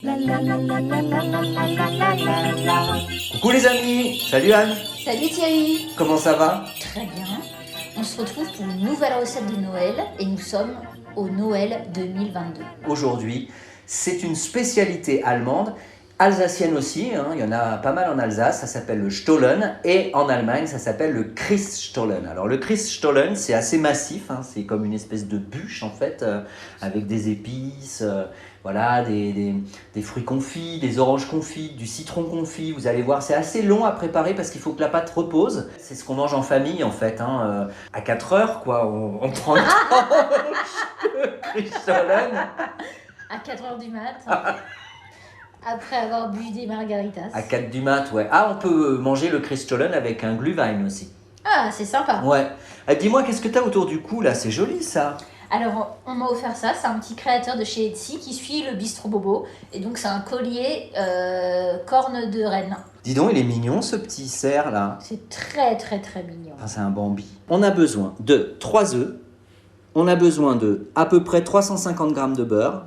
Coucou les amis, salut Anne. Salut Thierry. Comment ça va? Très bien. On se retrouve pour une nouvelle recette de Noël et nous sommes au Noël 2022. Aujourd'hui, c'est une spécialité allemande, alsacienne aussi, hein, il y en a pas mal en Alsace, ça s'appelle le Stollen, et en Allemagne ça s'appelle le Christstollen. Alors le Christstollen c'est assez massif, hein, c'est comme une espèce de bûche en fait, avec des épices, voilà, des fruits confits, des oranges confites, du citron confit. Vous allez voir, c'est assez long à préparer parce qu'il faut que la pâte repose. C'est ce qu'on mange en famille en fait, hein, à 4 heures quoi, on prend le le Christstollen. À 4h du mat, après avoir bu des margaritas. À 4 du mat, ouais. Ah, on peut manger le Christstollen avec un Glühwein aussi. Ah, c'est sympa. Ouais. Dis-moi, qu'est-ce que t'as autour du cou là? C'est joli ça. Alors, on m'a offert ça, c'est un petit créateur de chez Etsy qui suit le Bistro Bobo. Et donc, c'est un collier corne de reine. Dis donc, il est mignon ce petit cerf là. C'est très très très mignon. Enfin, c'est un Bambi. On a besoin de 3 œufs. On a besoin de à peu près 350 g de beurre.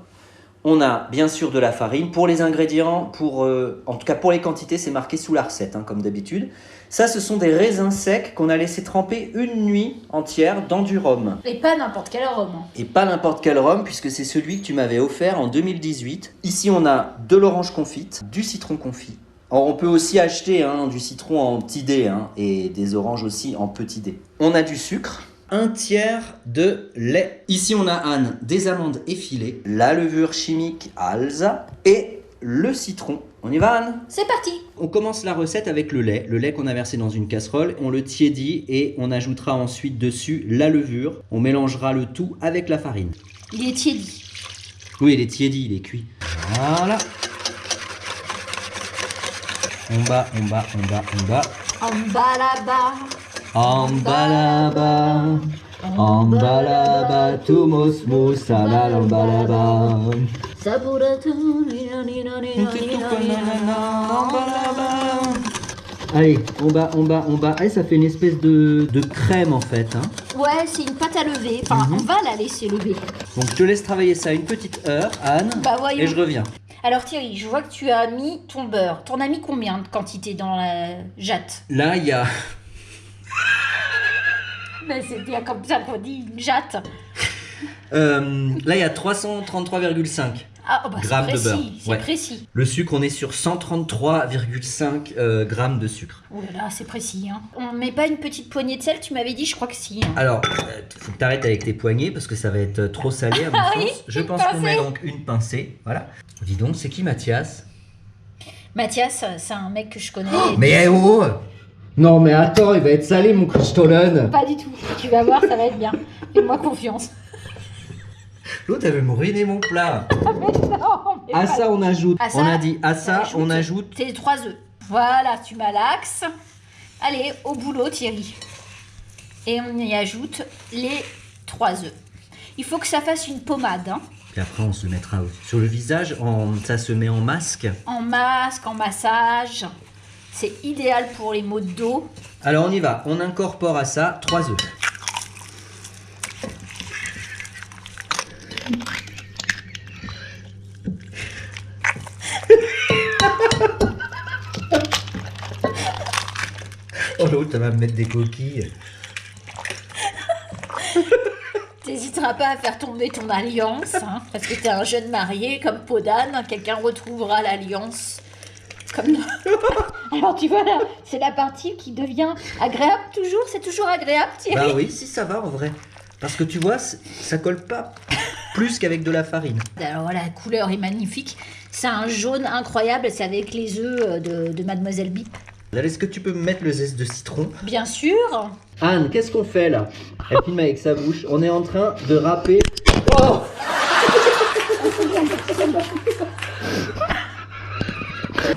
On a bien sûr de la farine. Pour les ingrédients, en tout cas pour les quantités, c'est marqué sous la recette, hein, comme d'habitude. Ça, ce sont des raisins secs qu'on a laissé tremper une nuit entière dans du rhum. Et pas n'importe quel rhum. Et pas n'importe quel rhum, puisque c'est celui que tu m'avais offert en 2018. Ici, on a de l'orange confite, du citron confit. Alors, on peut aussi acheter du citron en petit dé, hein, et des oranges aussi en petit dé. On a du sucre. 1/3 de lait. Ici, on a Anne, des amandes effilées, la levure chimique Alsa et le citron. On y va, Anne? C'est parti. On commence la recette avec le lait qu'on a versé dans une casserole. On le tiédit et on ajoutera ensuite dessus la levure. On mélangera le tout avec la farine. Il est tiédi. Oui, il est tiédi, il est cuit. Voilà. On bat. En bas là-bas. En bas là-bas, tout mousse mousse, en bas là-bas. Allez, on bat. Allez, ça fait une espèce de crème en fait. Hein. Ouais, c'est une pâte à lever. Enfin, on va la laisser lever. Donc je te laisse travailler ça une petite heure, Anne, Bah voyons. et je reviens. Alors Thierry, je vois que tu as mis ton beurre. T'en as mis combien de quantité dans la jatte? Là, il y a... Mais c'est bien comme ça qu'on dit, une jatte. Là, il y a 333,5 Ah, bah grammes c'est de beurre. précis, c'est Ouais. précis. Le sucre, on est sur 133,5 grammes de sucre. Oh là là, c'est précis. Hein. On met pas une petite poignée de sel, tu m'avais dit, je crois que si. Hein. Alors, faut que tu arrêtes avec tes poignets parce que ça va être trop salé à mon oui, sens. Je une pense qu'on pincée. met donc une pincée. Voilà. Dis donc, c'est qui Mathias? Mathias, c'est un mec que je connais. Mais oh! Non, mais attends, il va être salé mon Christstollen. Pas du tout. Tu vas voir, ça va être bien. Fais-moi confiance. L'autre, elle veut me ruiner mon plat. Non, mais À pas- ça, on ajoute. À ça, On a dit à ça, on ajoute. tes 3 œufs. Voilà, tu malaxes. Allez, au boulot Thierry. Et on y ajoute les 3 œufs. Il faut que ça fasse une pommade. Hein. Puis après, on se le mettra sur le visage. Ça se met en masque. En masque, en massage. C'est idéal pour les maux de dos. Alors, on y va. On incorpore à ça 3 œufs. Oh l'autre, ça va me mettre des coquilles. T'hésiteras pas à faire tomber ton alliance, hein, parce que t'es un jeune marié comme Podane. Quelqu'un retrouvera l'alliance. Comme... Alors tu vois là, c'est la partie qui devient agréable toujours. C'est toujours agréable Thierry. Bah oui, si ça va en vrai. Parce que tu vois, ça colle pas plus qu'avec de la farine. Alors la couleur est magnifique. C'est un jaune incroyable. C'est avec les œufs de Mademoiselle Bip. Est-ce que tu peux me mettre le zeste de citron? Bien sûr. Anne, qu'est-ce qu'on fait là? Elle filme avec sa bouche. On est en train de râper. Oh!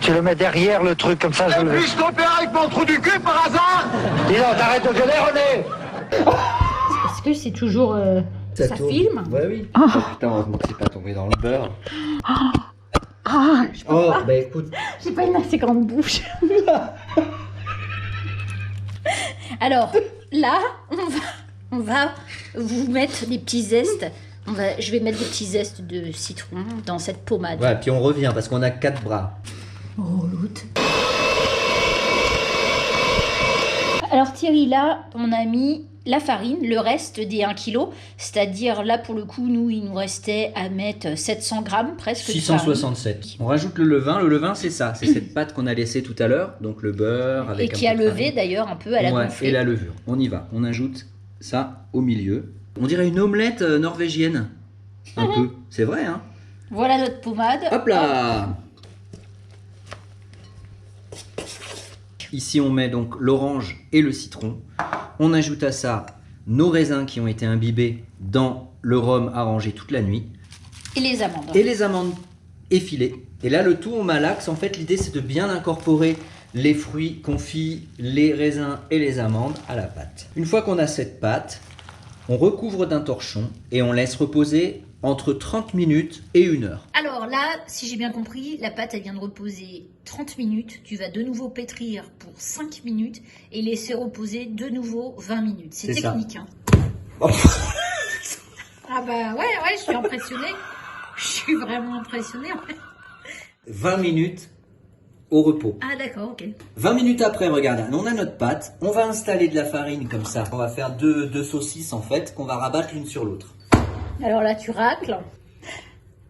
Tu le mets derrière le truc comme ça, je le... Puis-je t'opérer avec mon trou du cul par hasard? Dis donc, t'arrêtes de gueuler, René. Est-ce que c'est toujours ça tourne. filme? Ouais, oui. Oh putain, heureusement que c'est pas tombé dans le beurre. Oh, bah écoute. J'ai pas une assez grande bouche. Alors, là, on va vous mettre des petits zestes Je vais mettre des petits zestes de citron dans cette pommade. Ouais, puis on revient parce qu'on a 4 bras. Oh, l'autre. Alors Thierry, là, on a mis la farine, le reste des 1 kg. C'est-à-dire, là, pour le coup, nous, il nous restait à mettre 700 grammes presque. 667. On rajoute le levain. Le levain, c'est ça. C'est cette pâte qu'on a laissée tout à l'heure. Donc le beurre avec et qui a levé d'ailleurs un peu à la gonflée. Et la levure. On y va. On ajoute ça au milieu. On dirait une omelette norvégienne. Un peu. C'est vrai, hein? Voilà notre pommade. Hop là! Ici, on met donc l'orange et le citron. On ajoute à ça nos raisins qui ont été imbibés dans le rhum arrangé toute la nuit. Et les amandes. Et les amandes effilées. Et là, le tout, on malaxe. En fait, l'idée, c'est de bien incorporer les fruits confits, les raisins et les amandes à la pâte. Une fois qu'on a cette pâte, on recouvre d'un torchon et on laisse reposer entre 30 minutes et 1 heure. Alors là, si j'ai bien compris, la pâte elle vient de reposer 30 minutes. Tu vas de nouveau pétrir pour 5 minutes et laisser reposer de nouveau 20 minutes. C'est technique. Hein. Oh. Ah bah ouais, je suis impressionnée. Je suis vraiment impressionnée. 20 minutes au repos. Ah d'accord, ok. 20 minutes après, regarde, on a notre pâte. On va installer de la farine comme ça. On va faire deux saucisses en fait qu'on va rabattre l'une sur l'autre. Alors là, tu racles.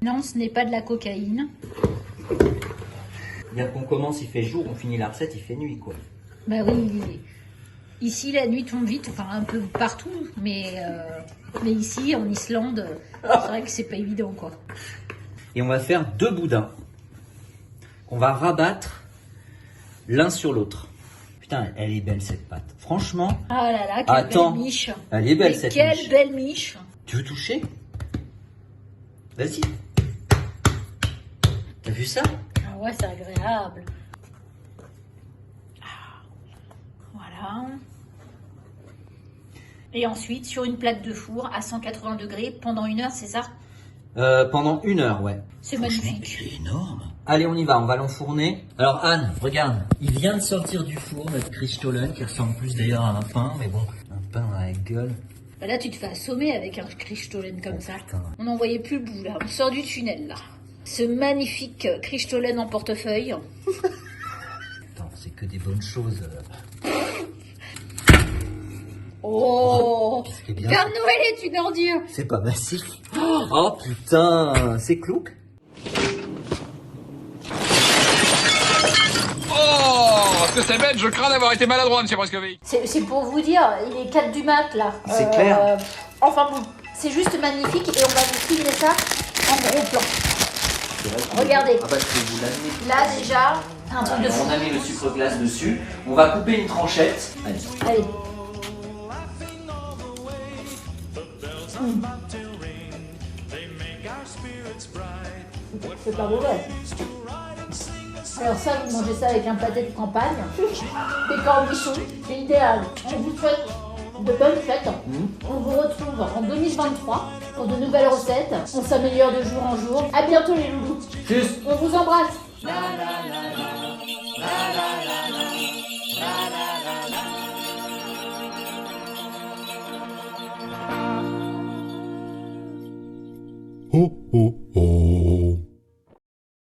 Non, ce n'est pas de la cocaïne. Bien qu'on commence, il fait jour, on finit la recette, il fait nuit, quoi. Bah oui, ici la nuit tombe vite, enfin un peu partout, mais ici en Islande, c'est vrai que c'est pas évident, quoi. Et on va faire 2 boudins qu'on va rabattre l'un sur l'autre. Putain, elle est belle cette pâte. Franchement. Ah là là, quelle belle miche. Elle est belle mais cette quelle miche. Belle miche. Tu veux toucher? Vas-y. T'as vu ça? Ah ouais, c'est agréable. Ah, voilà. Et ensuite, sur une plaque de four à 180 degrés pendant 1 heure, c'est ça? Pendant 1 heure, ouais. C'est magnifique. Il est énorme. Allez, on y va, on va l'enfourner. Alors Anne, regarde, il vient de sortir du four, notre Christstollen, qui ressemble plus d'ailleurs à un pain, mais bon, un pain à la gueule. Bah là, tu te fais assommer avec un Christstollen comme ça. Putain. On n'en voyait plus le bout, là. On sort du tunnel, là. Ce magnifique Christstollen en portefeuille. Attends, c'est que des bonnes choses. Oh, ce qui est bien, Père Noël est une ordure. c'est pas massif. Oh putain, c'est clouc. Oh, que c'est bête, je crains d'avoir été maladroit, monsieur Moscovici. C'est pour vous dire, il est 4 du mat, là. C'est clair. Enfin bon, c'est juste magnifique et on va vous filmer ça en gros plan. Regardez. Ah bah je vais vous l'amener. Là, déjà, un truc de fou. On a mis le sucre glace dessus. On va couper une tranchette. Allez. Allez. C'est pas mauvais. Alors ça, vous mangez ça avec un pâté de campagne, des cornichons, c'est idéal. On vous souhaite de bonnes fêtes. On vous retrouve en 2023 pour de nouvelles recettes. On s'améliore de jour en jour. À bientôt les loulous. Tchuss. On vous embrasse.